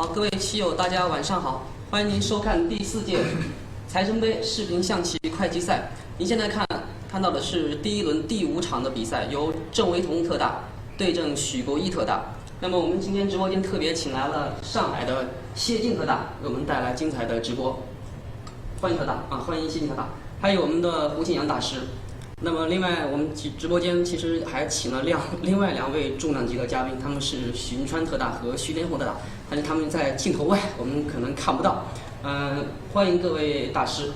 好，各位棋友，大家晚上好，欢迎您收看第4届财神杯视频象棋快击赛。您现在看到的是第1轮第5场的比赛，由郑维彤特大对阵许国义特大。那么我们今天直播间特别请来了上海的谢晋特大，为我们带来精彩的直播。欢迎特大啊，欢迎谢晋特大，还有我们的胡庆阳大师。那么另外，我们直播间其实还请了另外2位重量级的嘉宾，他们是许云川特大和徐连红特大，但是他们在镜头外，我们可能看不到。欢迎各位大师，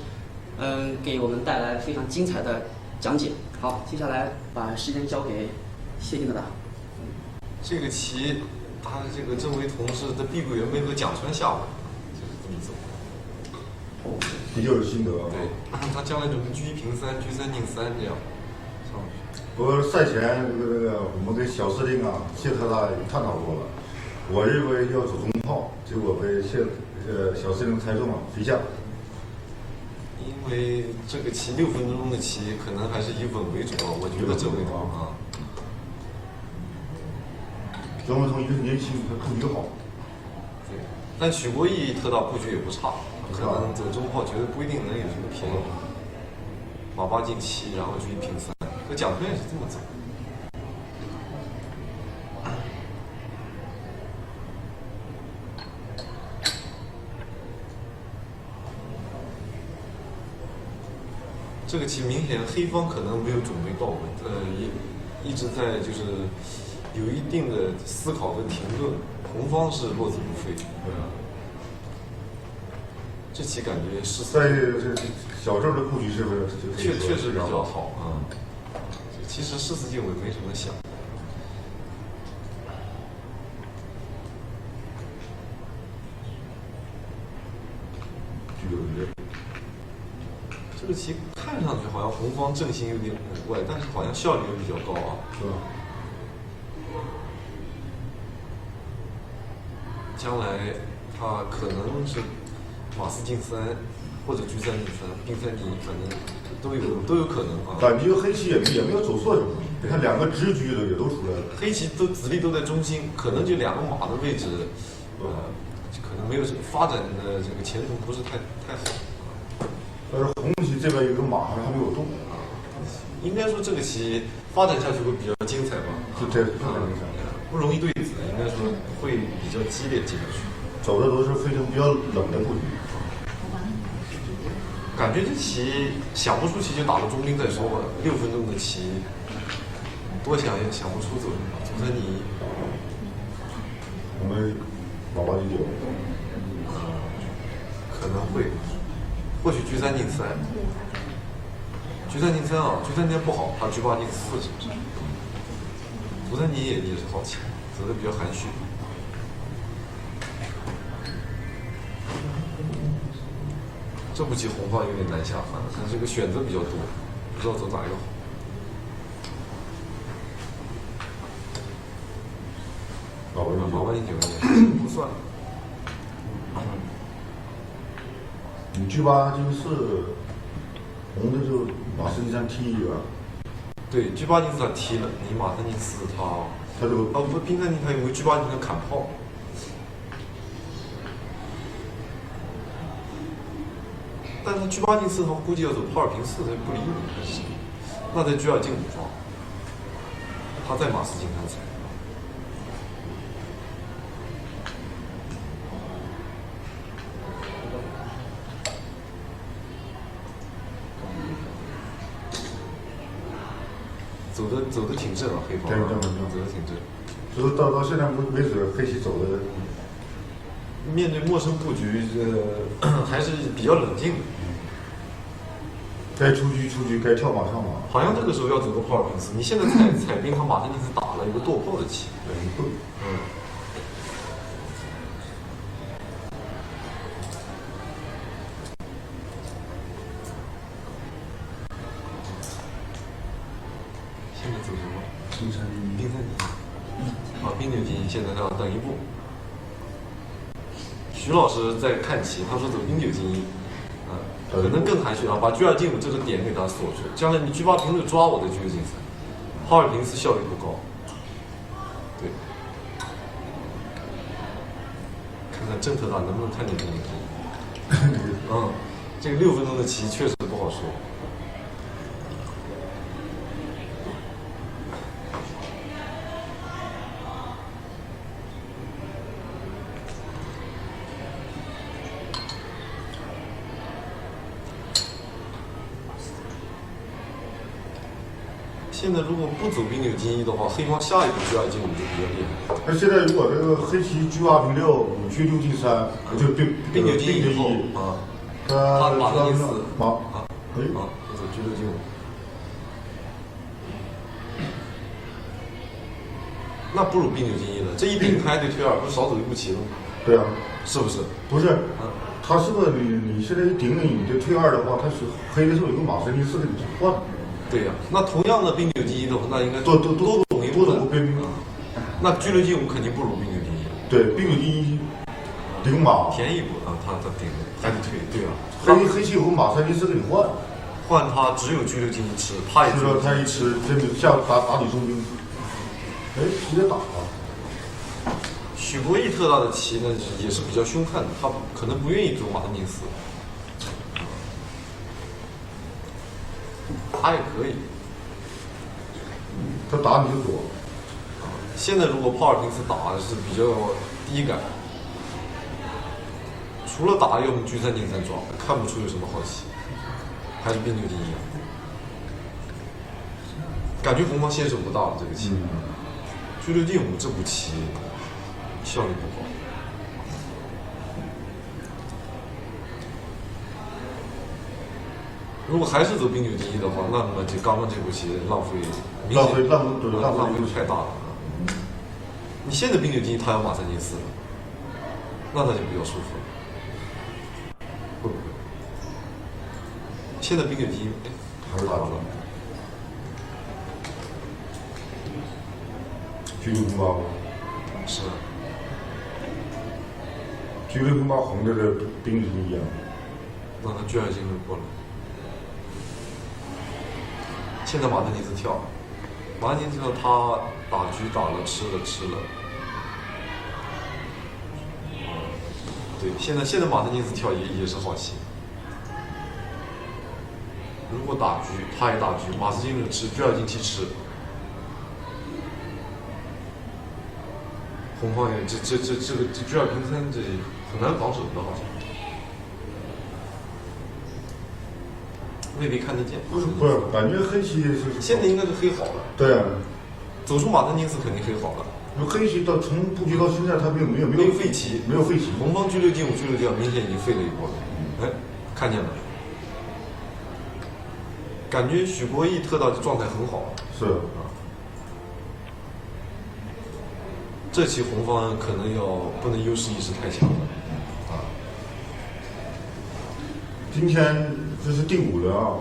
给我们带来非常精彩的讲解。好，接下来把时间交给谢晋特大。这个棋，他这个郑维彤是在碧桂园没和蒋川下过，就是这么走。比较有心得啊。对，他将来准备车1平3，车3进3这样上去。不过赛前我们跟小司令谢特大也探讨过了，我认为要走中炮，结果被小司令猜中了飞象。因为这个棋6分钟的棋，可能还是以稳为主啊。我觉得郑维彤啊，郑维彤一个年轻，他布局好。对，但许国义特大布局也不差。可能走中炮，觉得不一定能有什么便宜。马8进7，然后车1平3，和蒋川也是这么走。这个棋明显黑方可能没有准备到位，一直在就是有一定的思考跟停顿，红方是落子不飞。这棋感觉是在这小郑的布局是不是确实比较好啊？其实14进我也没什么想。这个棋看上去好像红方阵型有点古怪，但是好像效率也比较高啊。是吧？将来他可能是马4进3，或者车3进3，兵3进1，反正都有可能啊。感觉黑棋也没有走错什么，你看2个直车的也都出来了。黑棋子力都在中心，可能就2个马的位置，可能没有发展的这个前途不是太好。但是红棋这边有个马还没有动。应该说这个棋发展下去会比较精彩吧？就这不容易对子，应该说会比较激烈进去。走的都是非常比较冷的布局。感觉这棋想不出棋就打到中兵再说吧。6分钟的棋，多想也想不出走3进1。我们马8进9。可能会，或许车3进3。车3进3啊，车3进3不好，他车8进4是不是？途3进1也是好棋，走的比较含蓄。这步棋红方有点难下，他这个选择比较多，不知道走哪一个好。马8进9不算。你车8进4，红的就马4进3踢一个。对，车8进4他踢了，你马3进4他这个不兵3进他有没有车8进3砍炮？但他车8进4，他估计要走炮2平4，他不理你还是什么？那在车2进5抓，他在马4进3踩。走的挺正啊，黑方走的挺正。就是到现在为止，黑棋走的面对陌生布局，还是比较冷静的。该出车，该跳马上马。好像这个时候要走个炮2平4，你现在踩兵，他马3进4打了一个剁炮的棋。现在走什么？兵3进1。兵9进1，现在要等一步。徐老师在看棋，他说走兵9进1，可能更含蓄啊，把车2进5这个点给他锁住，将来你车8平6抓我的车进3，炮2平4效率不高。对，看看看正特大能不能看见兵牛之一。这个6分钟的棋确实不好说。现在如果不走兵9进1的话，黑方下一步G2进5就比较厉害。那现在如果这个黑棋G2平6，你去6进3，就兵9进1以后啊，他马上进4，走G6进5。那不如兵9进1了，这一平开对退2，不是少走一步棋了吗？对啊，是不是？不是，他是不是你现在一顶你这退2的话，他是黑的时候有个马3进4给你换。对呀，那同样的兵9进1的话，那应该多懂一步的。兵。那G6进5肯定不如兵9进1。对，兵9进1顶马便宜一步啊，他顶还得退，对啊。黑棋有个马3进4给你换他只有G6进1吃，他也是说他一吃真的下打你中兵，直接打了。许国义特大的棋呢也是比较凶悍的，他可能不愿意走马3进4。他也可以，他打你就躲。现在如果炮2平4打是比较低感，除了打要么G3进3抓，看不出有什么好棋，还是兵9进1。感觉红方先手不大了这个棋，G6进5这步棋效率不高。如果还是走兵9进1的话，那么这刚刚这步棋浪费太大了。你现在兵9进1，他要马3进4了，那就比较舒服了，会不会？现在兵9进1，还是打了。G6平8是。G6平8横着的兵9进1啊，那他G2进6过了。现在马3进4跳，马3进4跳他打局打了吃了。对，现在马3进4跳也是好棋。如果打局他也打局，马4进6吃，G2进7吃，红方也这个G2平3这很难防守的好像。未必看得见，不是，感觉黑棋是现在应该是黑好了。对啊，走出马3进4肯定黑好了。黑棋从布局到现在，他没有废棋，没有废棋。红方G6进5G6进2明显已经废了一波了。看见了，感觉许国义特大的状态很好。是啊，这棋红方可能不能优势意识太强了。今天这是第5轮啊，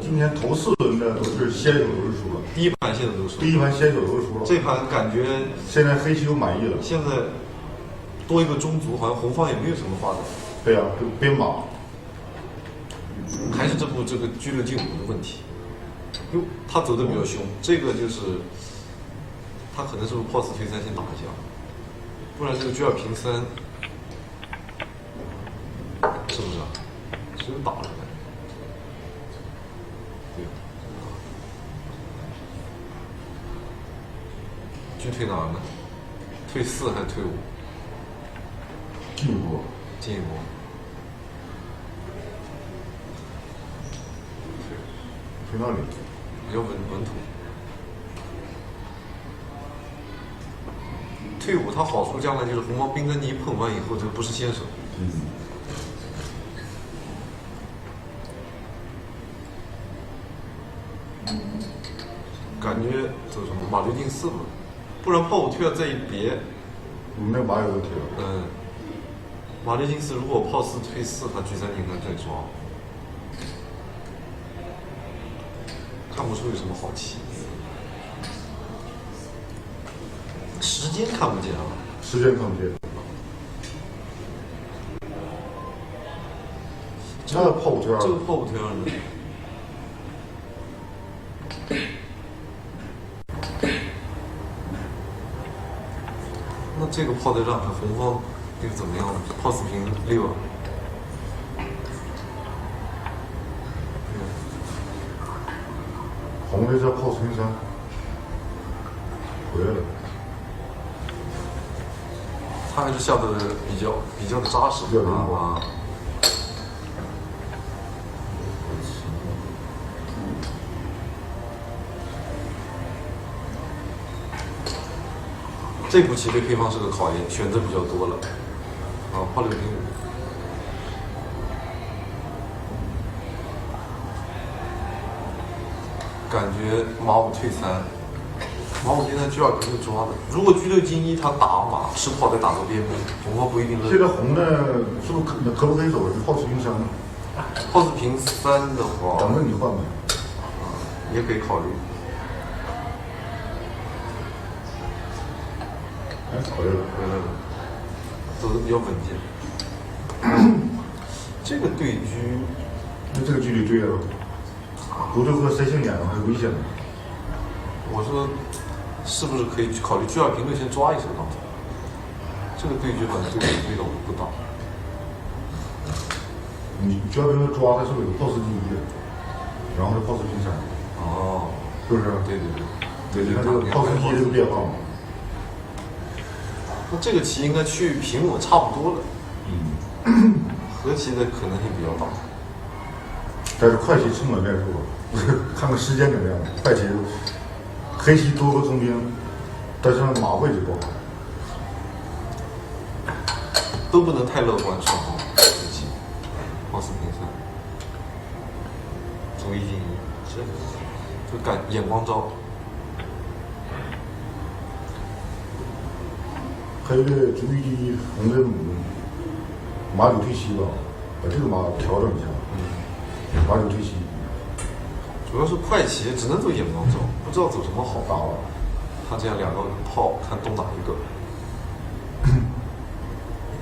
今天头4轮的都是先手都是输了，第一盘现在都输，第一盘先手都是输了。这盘感觉现在黑棋又满意了，现在多一个中卒，好像红方也没有什么发展。对啊，就边马，还是这个G6进5的问题。他走的比较凶，这个就是他可能是不是炮4退3先打一下，不然这个G2平3。是不是啊？只有打了呗。对。G退哪呢？退4还是退5？进一步。退那里。比较稳妥。退5，它好处将来就是红方兵3进1碰完以后，这个不是先手。感觉走什么马6进4嘛，不然炮5退2再一别，那马有问题了。马6进4，如果炮4退4，他G3进3再抓，看不出有什么好棋。时间看不见啊，时间看不见。这个炮5退2，这个炮5退2呢？那这个炮再让开，红方又怎么样？炮四平6。红的这炮四平3，回来了。他还是下的比较的扎实啊。这步棋对黑方是个考验，选择比较多了。啊，炮6平5。感觉马5退3，马5现在G2平是抓的。如果G6金1，他打马吃炮再打到边边，红方不一定乐。现在红呢，是不是可不可以走炮四平3呢？炮四平3的话，等着你换呗。也可以考虑。哎，回来了，走的比较稳健。这个对局，那这个距离对了，不是和谁姓眼还是危险的。我说，是不是可以考虑G2平6先抓一手当中？这个对局好像对的不大。你G2平6抓的是不是有炮四进1的，然后是炮四平3？哦，是不是？对。你看这个炮四进1这个变化嘛。那这个棋应该去平5差不多了。和棋的可能性比较大。但是快棋成本面是吧？看看时间怎么样。快棋，黑棋多个中兵，但是马位置不好。都不能太乐观，双方黑棋，炮四平3，卒1进1，就感眼光招。黑的卒1进1，红的马9退7吧，把这个马调整一下。马9退7。主要是快棋只能走眼光招，不知道走什么好。打了。他这样2个炮，看东哪一个。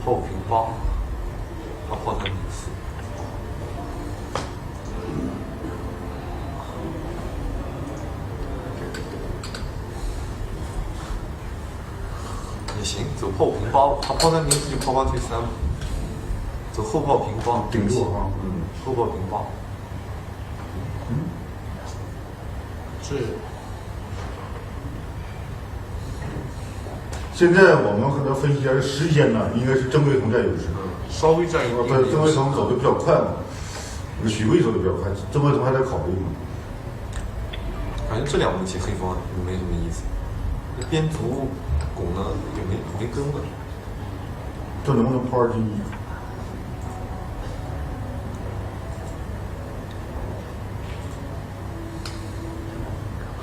炮5平8，他炮3平4。也行，走炮5平8，他炮3平4就炮8退3，走后炮平8，顶住哈。后炮平8。是。现在我们和他分析一下时间呢，应该是郑卫彤占优势。稍微占一点。对，郑卫彤走的比较快嘛，许巍走的比较快，郑卫彤还在考虑嘛。感觉这2步棋黑方没什么意思，边卒拱呢也没根本。这能不能炮2进1？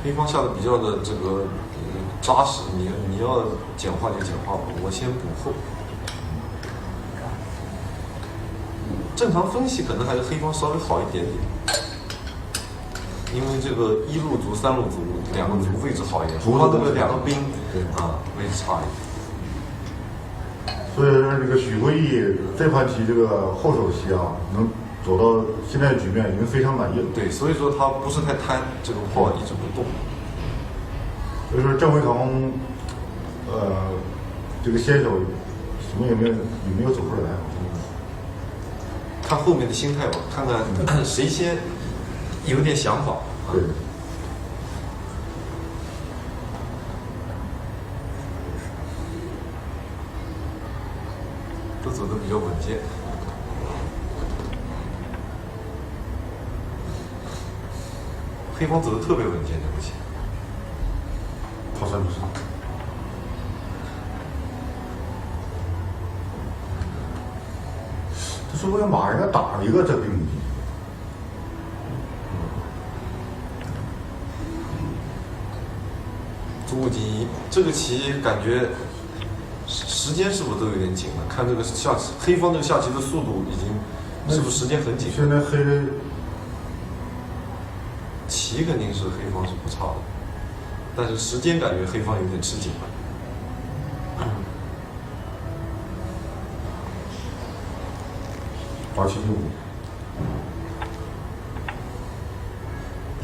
黑方下的比较的这个扎实，你要简化就简化吧，我先补后。正常分析可能还是黑方稍微好一点点，因为这个1路卒、3路卒2个卒位置好一点，红方这个2个兵位置差一点。所以说这个许辉义这盘棋这个后手棋啊，能走到现在局面已经非常满意了。对，所以说他不是太贪这个炮一直不动。所以说郑卫彤，这个先手什么也没有走出来。看后面的心态吧，看看谁先有点想法。对。都走的比较稳健。黑方走的特别稳健，对不起。炮3平4。这说不定马人家打了一个这兵棋。卒5进1，这个棋感觉时间是不是都有点紧了？看这个下棋，黑方这个下棋的速度已经是不是时间很紧？现在黑的棋肯定是黑方是不差的，但是时间感觉黑方有点吃紧了。8-7进5。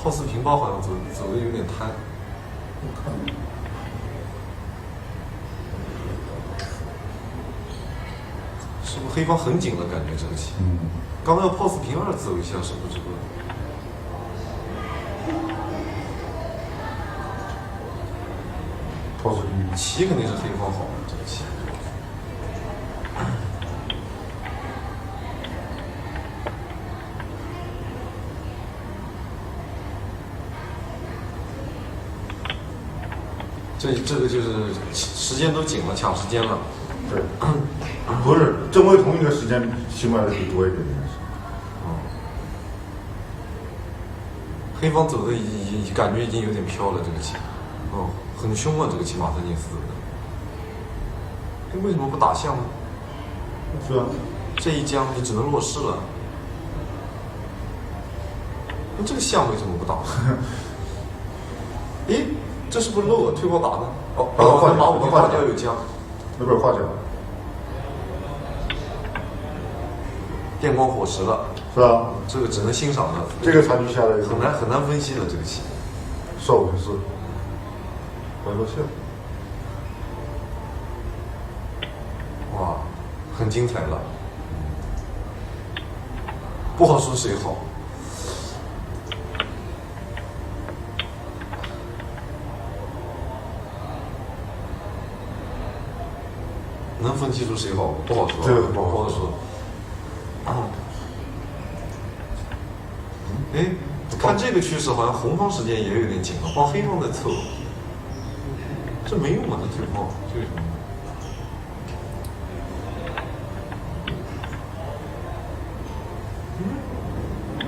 炮4平8好像走的有点贪。是不是黑方很紧了？感觉这个棋，刚刚要炮4平2走一下，是不是这个？炮4平棋肯定是黑方好，这个棋。这个就是时间都紧了，抢时间了。对，不是正位同一个时间起码的就多一点。黑方走的已感觉已经有点飘了，这个棋，很凶啊，这个棋马特涅斯。为什么不打象呢？是啊，这一将你只能落士了。那这个象为什么不打？诶，这是不是漏了？退炮打呢？马5平花椒有将，那边画角，电光火石了。是吧？这个只能欣赏了。这个差距下来很难分析了，这个棋。少5平4，白落象。哇，很精彩了。不好说谁好。能分析出谁好不好说？这个不好说。哎，看这个趋势，好像红方时间也有点紧了，帮黑方在凑。这没用啊，这退炮，这有什么？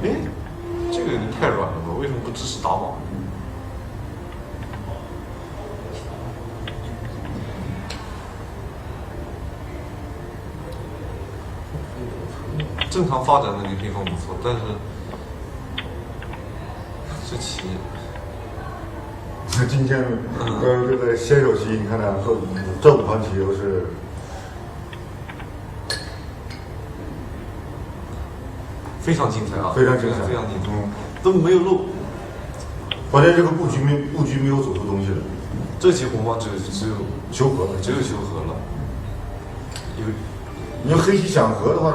哎，这个有点太软了吧？为什么不支持打马？正常发展的那个黑方不错，但是这棋，今天这个先手棋，你看呢，这5盘棋都是非常精彩啊，非常精彩，非常精彩，都没有漏。关键这个布局没有走出东西来。这棋红方只有求和了，只有求和了。你要黑棋想和的话，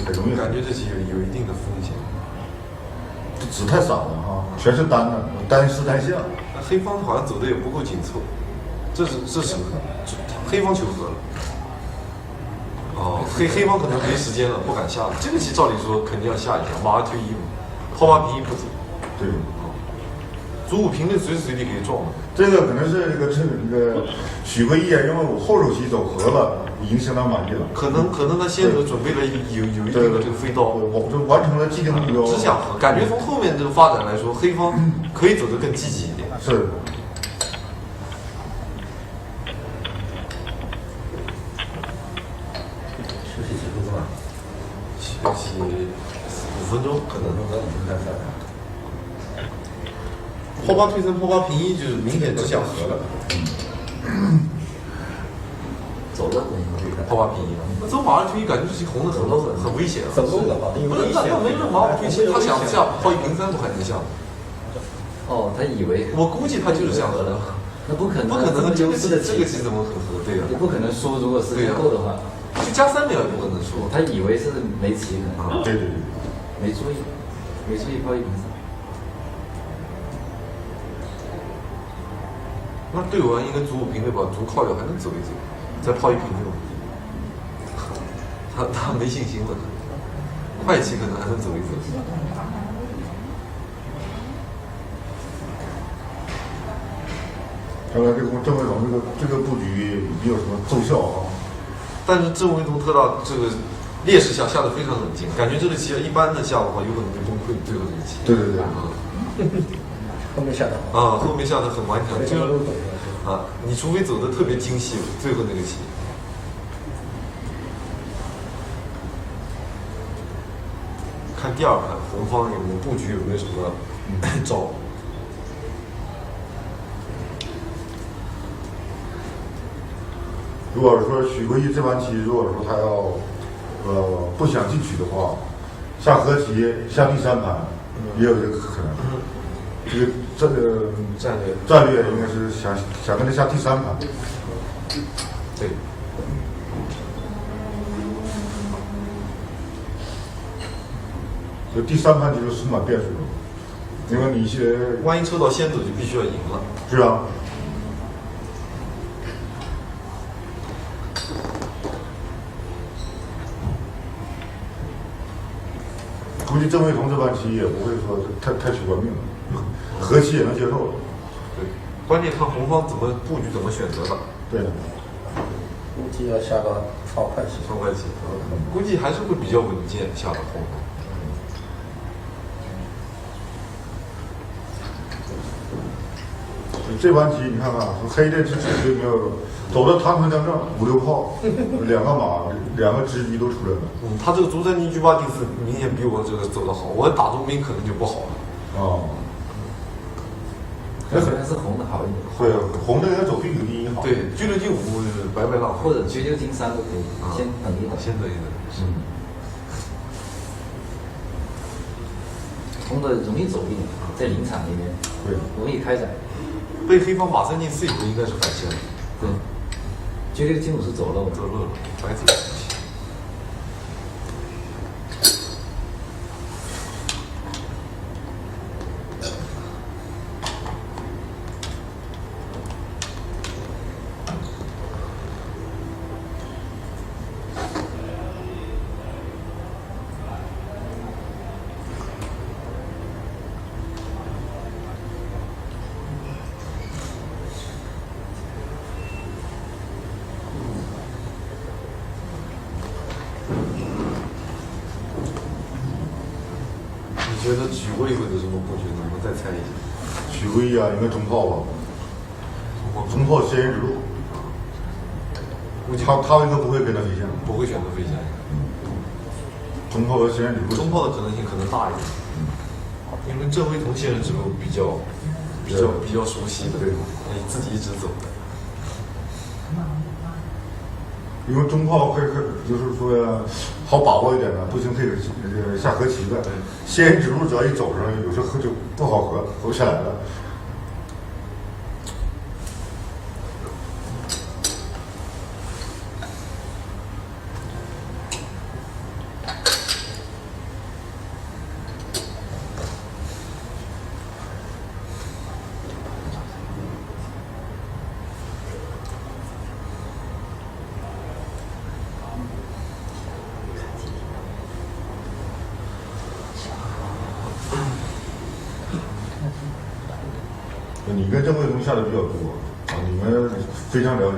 很容易。感觉这棋有一定的风险。子太少了哈，全是单的，单士单象。那黑方好像走的也不够紧凑，这是黑方求和了。哦，黑方可能没时间了，不敢下了。这个棋照理说肯定要下一下，马上退1嘛，炮8平1不走。对。卒5平6随时随地可以撞的。这个可能是这个许个意，因为我后手棋走和了，已经相当满意了。可能他先手准备了有一定的这个飞刀，我就完成了既定目标。只想和，感觉从后面这个发展来说，黑方可以走得更积极一点。是。休息几分钟啊？休息5分钟，可能。炮8退3，炮8平1，就是明显只想和了。走了，炮8平1了。那走马2退1，感觉这棋红的很危险啊。走漏了吧？不是，那没有马5退7，他想下炮1平3，不还能下吗？哦，他以为。我估计他就是这样和的。那不可能，不可能，这个棋怎么很和？对呀。你不可能输，如果时间够的话。就加3秒也不可能输。他以为是没棋的。对。没注意炮1平3。那对完应该卒5平6，把卒靠掉，还能走一走，再炮1平6。他没信心了，快棋可能还能走一走。看来这个郑卫龙这个布局没有什么奏效啊。但是郑卫东特大这个劣势下下的非常冷静，感觉这个棋一般的下的话，有可能会崩溃。最后这个棋。对。后面下的后面下的很顽强，就是你除非走的特别精细，最后那个棋。看第2盘红方有没有布局，有没有什么招？如果说许国义这盘棋，如果说他要不想进取的话，下和棋下第3盘也有这个可能。这个战略应该是想跟他下第3盘。对。就第3盘就是充满变数了，因为你万一抽到先走就必须要赢了。是啊。估计郑卫彤这盘棋也不会说太取关命了，和棋也能接受了。对，关键看红方怎么布局，怎么选择的。对的。估计要下个超快棋。超快棋，估计还是会比较稳健下的红方。这盘棋你看看，黑的这就没有走的堂堂正正5、6炮，2个马，2个直车都出来了。他这个卒三进车八进四，明显比我这个走的好。我打中兵可能就不好了。哦。那可能是红的好一点。对，红的要走兵九进1好。对，车六进5白白浪费。或者车6进3都可以，先等一等。先等一等。红的容易走一点，在临场里面，对，容易开展。被黑方马3进4以后应该是反先了。对，车6进5是走漏的。走漏了，白走。你觉得许巍会有什么布局？能不能再猜一下？许巍啊，应该中炮吧？中炮先人指路。他应该不会跟他飞线，不会选择飞线。中炮和先人指路。中炮的可能性可能大一点。因为郑卫彤先人指路比较熟悉的，对，自己一直走的。因为中炮就是说好把握一点的，不行配个下和棋的。先人指路只要一走上，有时候就不好合不下来了。你跟郑卫彤下的比较多啊，你们非常了解。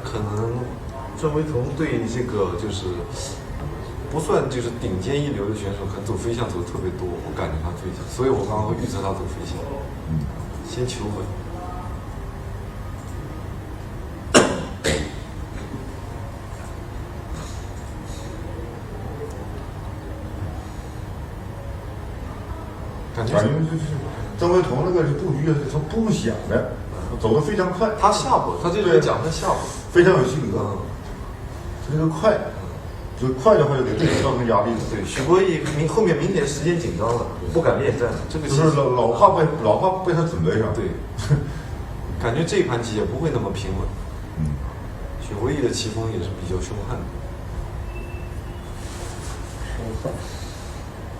可能郑卫彤对这个就是不算就是顶尖一流的选手，可能走飞象走的特别多，我感觉他最近，所以我刚刚会预测他走飞象，先求稳。感觉就是郑卫彤那个布局是从不想的，走得非常快。他下步，他这个讲他下步非常有性格。这个快，就快的话就给对手造成压力了。对，许国义后面明显时间紧张了，不敢恋战了。这个就是老怕被他准备上。对，感觉这一盘棋也不会那么平稳。许国义的棋风也是比较凶悍的。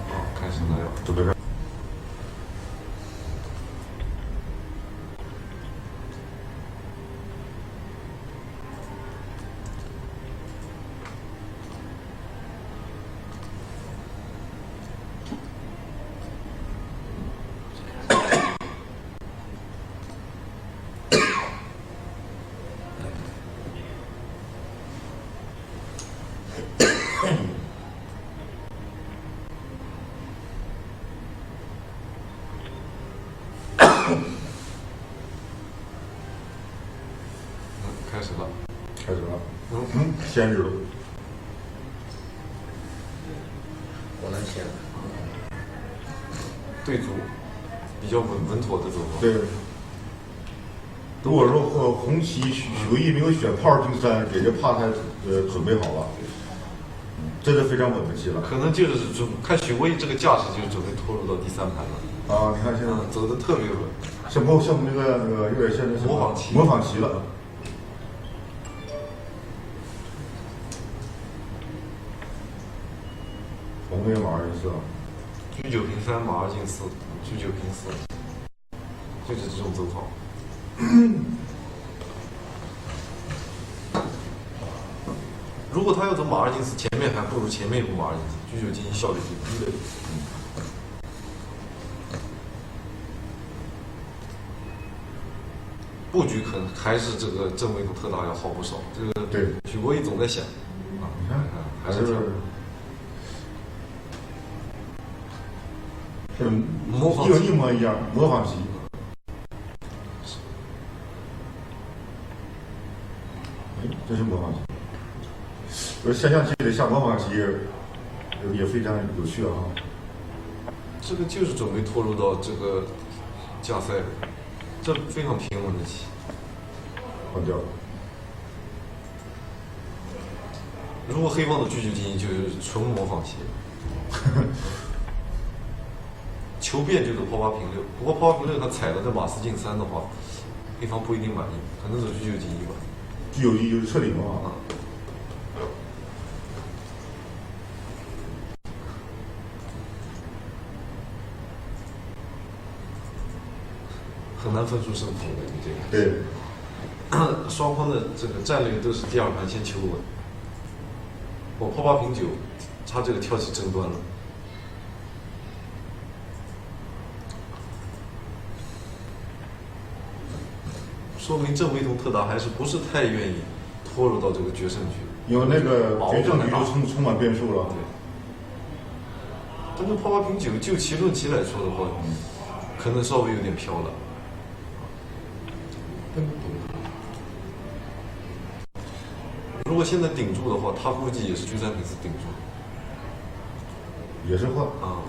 好，开始了，准备上。开始了，开始了。先知道。我能先。对卒，比较稳妥的走法。对。如果说红旗许国义没有选炮进3，也就怕他准备好了。这是非常稳的棋了。可能就是看许国义这个架势，就准备拖入到第3盘了。啊，你看现在走的特别稳，像那个有点像那模仿棋了。没有马二进四啊？车9平3，马二进4，车9平4，就是这种走法。如果他要走马二进4，前面还不如前面一步马二进4，车9进效率最低的。布局可能还是这个正位图特大要好不少。这个对，许博义总在想啊，你看，还是跳这模仿一模一样，模仿棋。哎，这是模仿棋。下象棋的下模仿棋也非常有趣啊。这个就是准备拖入到这个加赛，这非常平稳的棋。换掉。如果黑方的车9进1就是纯模仿棋。求变就走炮8平6，不过炮8平6他踩了这马4进3的话，黑方不一定满意，可能走车9进1吧。车9进1就是彻底模仿。很难分出胜负的，你这个。对。双方的这个战略都是第二盘先求稳。我炮8平9，他这个挑起争端了。说明郑维彤特达还是不是太愿意拖入到这个决胜局，因为那个决胜局就充满变数了。对。但是炮8平9，就棋论棋来说的话，可能稍微有点飘了。如果现在顶住的话，他估计也是车3平4顶住。也是换啊。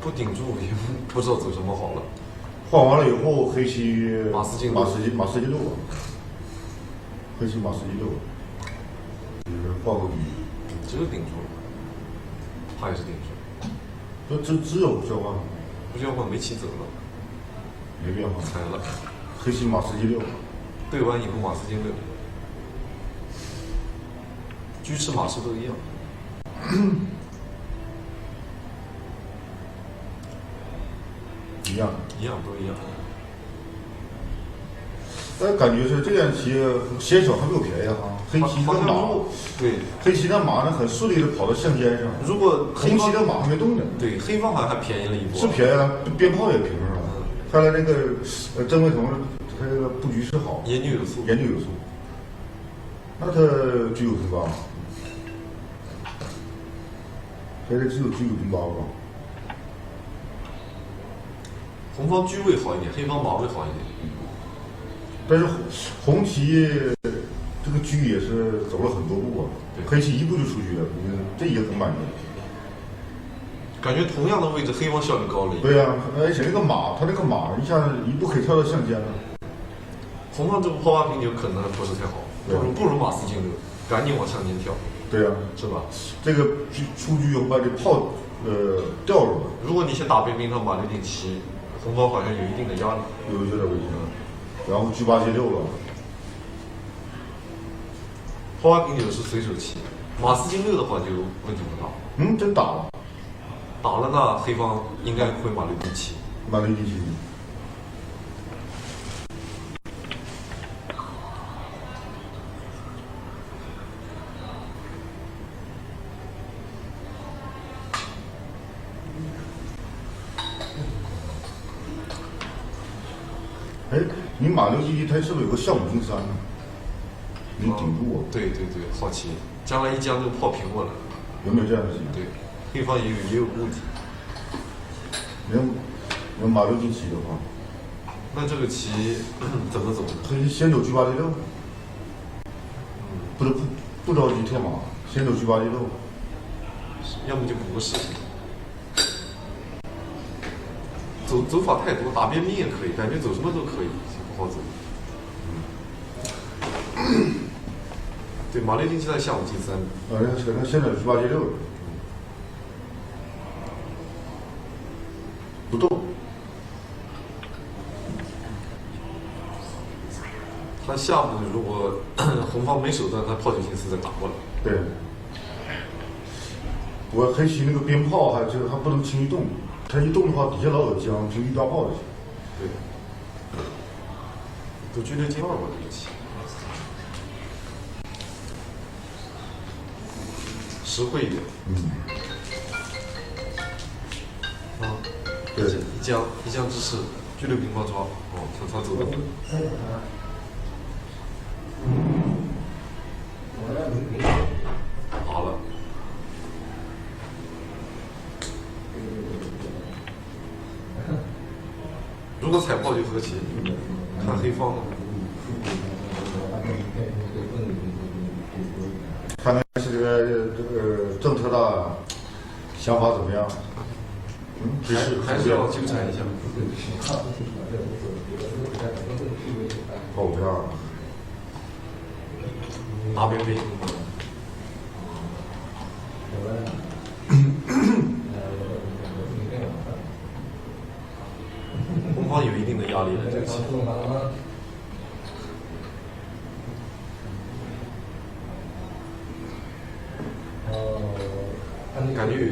不顶住也不知道走什么好了。换完了以后，黑棋马4进6，黑棋马4进6，就是换个局。只有顶住了，他也是顶住。只有不交换，不交换没棋走了，没变化，踩了。黑棋马4进6，对完以后马4进6，车吃马4都一样。一样都一样。但感觉是这样棋先手还没有便宜哈。黑棋的马，对，黑棋的马呢很顺利的跑到象尖上。如果红棋的马还没动呢。对，黑方好像还便宜了一波。是便宜了，鞭炮也平上了。看来那个郑维彤他这个布局是好，研究有素。那他车9平8，现在只有车9平8吧。红方车位好一点，黑方马位好一点。但是红棋这个车也是走了很多步啊，黑棋一步就出局了，这也很满意。感觉同样的位置，黑方效率高了一点。对呀，而且那个马，他那个马一下一步可以跳到象尖了。红方这步炮8平9可能不是太好，不如马4进6，赶紧往象尖跳。对呀，是吧？这个出局以后把这炮吊住了。如果你先打边兵，他马6进7，红方好像有一定的压力，有点危险。然后车8进6了。炮8平9是随手棋，马4进6的话就问题不大。真打了。打了那黑方应该会马6进7。马6进7。哎，你马6进7，它是不是有个象5进3呢？你顶住啊？对，好棋，将来一将这个炮平过来。有没有这样的棋？对，黑方也有顾忌。你马6进7的话，那这个棋怎么走呢？他先走车8进6。不着急跳马，先走车8进6。要么就补个士棋。走法太多，打边兵也可以，感觉走什么都可以，不好走。对，马6进7在象5进3。他现在车8进6。不动。他下步如果红方没手段，他炮九进四再打过来。对。我黑棋那个鞭炮还不能轻易动，它一动的话，底下老有将，就一大炮就行。对。都车进2吧这个棋。实惠一点。啊，对，一将支持，车平方抓，哦，他走的。打了。如果踩炮就和棋，看黑方的。看看是这个郑特大想法怎么样？还是要纠缠一下。炮5片，打边边。红方有一定的压力了，这个棋。感觉有点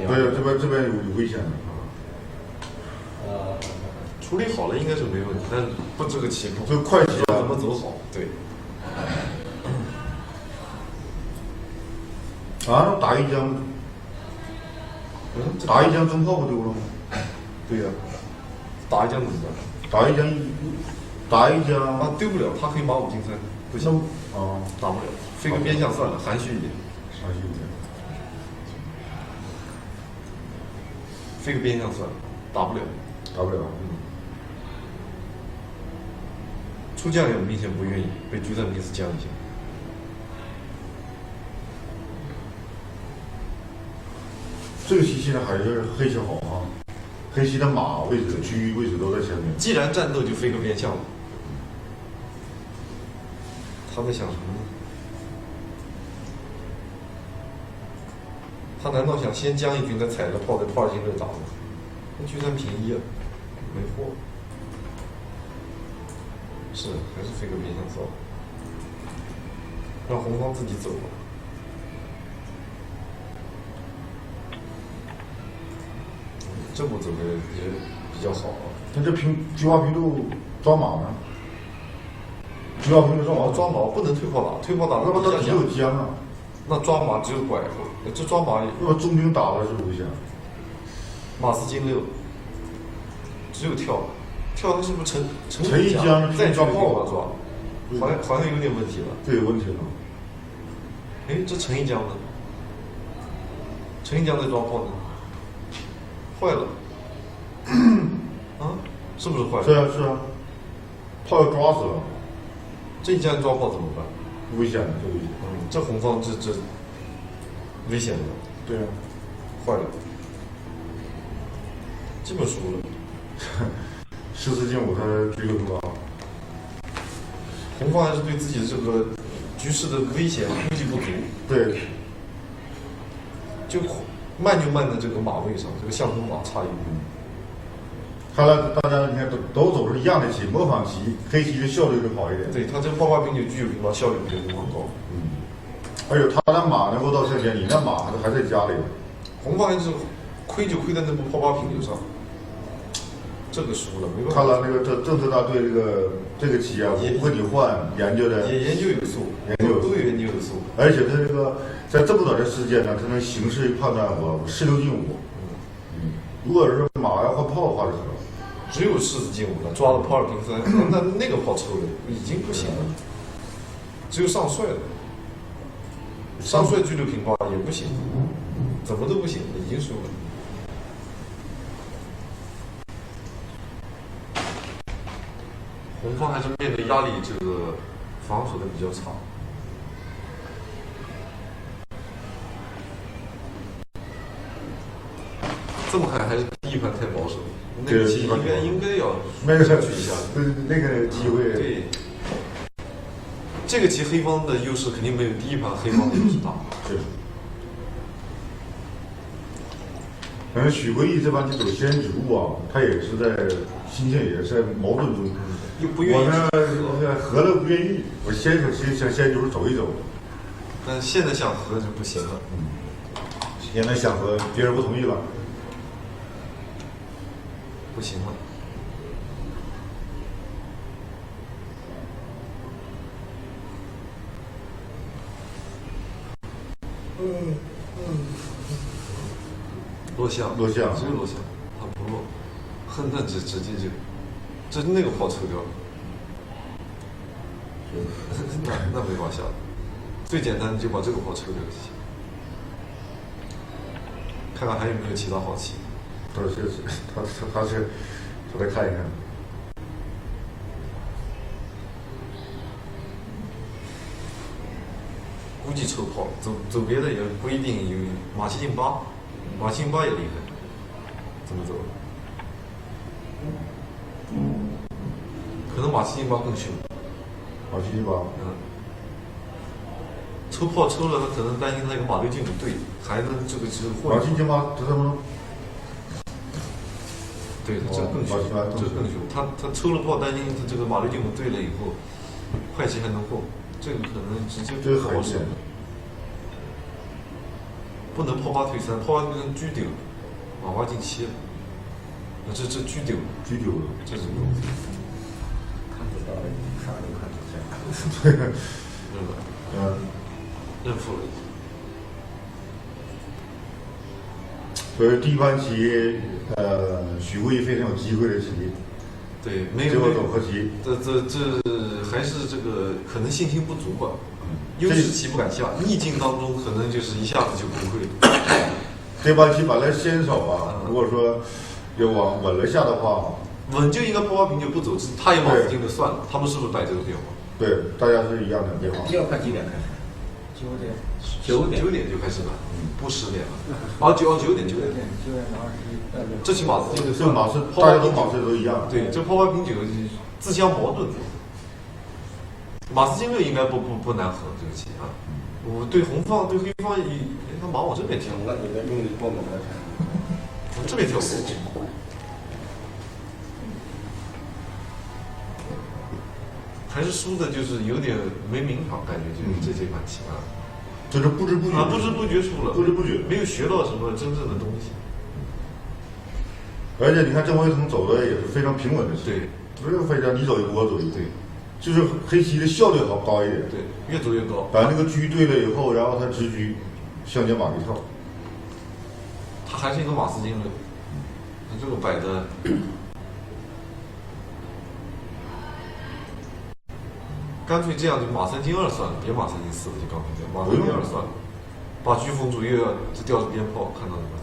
压力。对，这边有危险的。处理好了应该是没问题，但不这个棋这个快棋怎么走好？对。啊，打一将，打一将中炮不丢了吗？对呀，打一将怎么办？打一将啊，丢不了，他可以马5进3，不行啊，打不了，飞个边象算了，含蓄一点。含蓄一点。飞个边象算了，打不了。打不了。出将也明显不愿意，被车3平4将一下。这个棋现在还是黑棋好啊，黑棋的马位置、车位置都在前面。既然战斗就飞个边象了，他在想什么呢？他难道想先将一军再踩着炮在炮2进6打吗？那车3平1啊，没货。是，还是飞个边象骚，让红方自己走吧。这步走的也比较好啊。他这菊花平路抓马呢？菊花平路抓马不能退炮打，退炮打那么他只有将啊。那抓马只有拐，这抓马那么中兵打了是危险。马4进6，只有跳，跳他是不是陈一将再抓炮抓，好像有点问题了。这有问题了。哎，这陈一将呢？陈一将在抓炮呢？坏了。啊，是不是坏了？是啊，炮要抓死了。这一将抓炮怎么办？危险的，这危险。这红方这危险的。对啊，坏了，基本输了。14进5，他追个多。红方还是对自己的这个局势的危险估计不足。对。就慢在这个马位上，这个象头马差一步。看来大家你看都走是一样的棋，模仿棋，黑棋的效率更好一点。对，他这炮8平9车9平方效率比红方高。而且他的马能够到这边，你那马还在家里。红方还是亏就亏在那部炮8平9上，这个输了没办法。看来那个郑特大对这个棋啊，不和你换研究的，也研究有素，都有研究有素。而且他这个在这么短的时间呢，他能形势判断我16进5。如果是马要换炮的话就可能。只有14进5了，抓了炮2平3，那个炮抽的已经不行了，只有上帅了，上帅车6平8也不行，怎么都不行，已经输了。红方还是面对压力，这个防守的比较差。这么看还是第一盘太保守，那个棋应该要争取一下。那个机会。对，这个棋黑方的优势肯定没有第一盘黑方的优势大。是。可能许归义这盘棋走先植物啊，他也是在心性也是在矛盾中。又不愿意我呢和了不愿意，我先想先就是走一走。但现在想和就不行了。现在想和别人不同意了，不行了。落象，落象只有落象，他不落，恨那直接这那个炮抽掉了，那没法下的，最简单的就把这个炮抽掉就行，看看还有没有其他好棋。他再看一看。估计抽炮，走别的也不一定有。马七进八，马七进八也厉害，这么走？可能马七进八更凶。马七进八，抽炮抽了，他可能担心他有个马六进五对，还能这个或者马七进八，这什么？对，这更凶，这更凶。他抽了炮，担心他这个马六进五对了以后，快棋还能过，这个可能直接好手。不能炮八退三，炮八退三车丢了，马八进七了，这车丢了，车丢了，这是个看不到，啥都看不见。认了，认负了。所以第一盘棋，许归义非常有机会的棋。对，没有结果走和棋。这还是这个可能信心不足吧。优势棋不敢下，逆境当中可能就是一下子就崩溃了。这盘棋本来先手啊，如果说要往稳了下的话，稳就应该炮八平就不走，他也马子进就算了，他们是不是摆这个变化？对，大家是一样的变化。要看几点开始？9点就开始了，不10点了。啊，9点。这起马子进就这马是大家都马是都一样。对，这炮八平九自相矛盾。马四进六应该不难和这个棋啊。我对红方对黑方他马往这边跳，那你的用力过猛了。往这边跳过。还是输的，就是有点没名堂，感觉就是这盘棋啊，就是不知不觉啊，不知不觉输了，不知不觉没有学到什么真正的东西。而且你看郑惟桐走的也是非常平稳的棋，对，不是非常你走一步我走一步，对，就是黑棋的效率好高一点，对，越走越高。把那个车对了以后，然后他直车向前马一跳，他还是一个马四进六，他这个摆的。干脆这样，就马三进二算了，别马三进四了，就刚才这样，马三进二算了，把车封住，又要吊着鞭炮，看到了吗？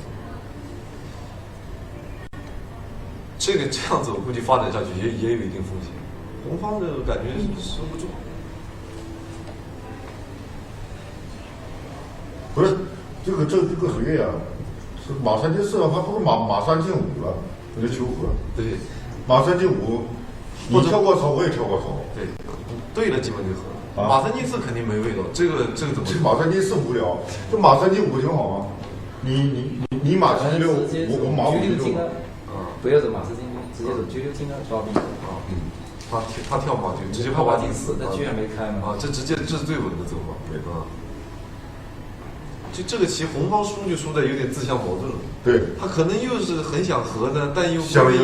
这样子，我估计发展下去也有一定风险。红方的感觉是收不住。不是这个谁呀？是马三进四了，他不是马三进五了，这求和。对，马三进五，你跳过槽，我也跳过槽。对，对了，基本就和了。马三进四肯定没味道，这个怎么？这马三进四无聊，这马三进五挺好吗？你马七六，我马五进六。不要走马四进六，直接走车六进二抓兵。他跳马就直接炮八进四，那居然没开嘛？啊，这是最稳的走法，对吧？就这个棋，红方输就输在有点自相矛盾了。对，他可能又是很想和呢，但又想赢，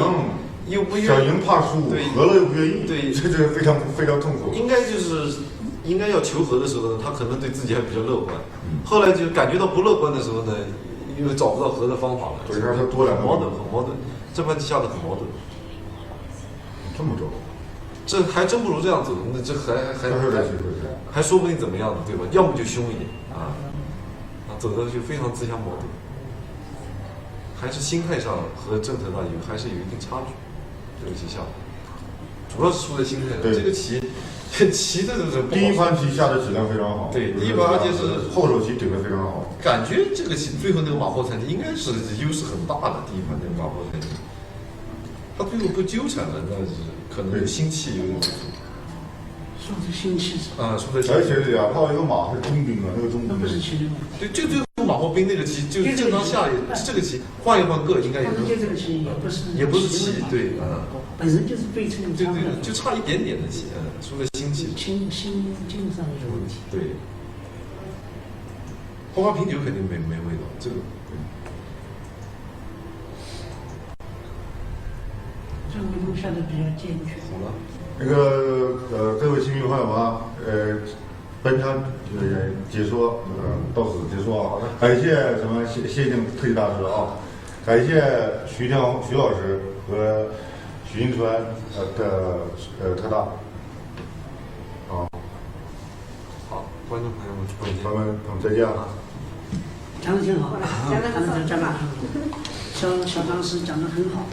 又不愿意，想赢怕输，和了又不愿意，对，这是非常痛苦。应该要求和的时候呢，他可能对自己还比较乐观，后来就感觉到不乐观的时候呢，又找不到和的方法了，所以他多两个矛盾，很矛盾。这盘棋下的很矛盾。这么着，这还真不如这样走，那这还说不定怎么样呢，对吧？要么就凶一点啊，走的就非常自相矛盾，还是心态上和正藤大还是有一定差距。这个棋下，主要是输在心态上。这个棋的这第一盘棋下的质量非常好，对，第一盘而且是后手棋顶得非常好。感觉这个棋最后那个马后残疾应该是优势很大的，第一盘那个马后残疾，他最后不纠缠了，那是可能心气有点不足。输在心气上啊，输在心气。而且两套一个马是中兵啊，那个中兵。那不是棋的问题。对，就最后马后兵那个棋就正常下也这个棋换一换个应该也他们就这个棋也不是棋，对，本身就是对称对，就差一点点的棋，出了新棋，心上有问题。对，花花瓶酒肯定没味道，这个。这个味道下的比较健全。好了。那个各位新民朋友啊，本场解说到此结束啊。感谢咱们谢晋特级大师啊，感谢徐老师和许金川的特大。好，观众朋友们，咱们再见啊。讲的挺好，讲的很好，小张师讲的很好。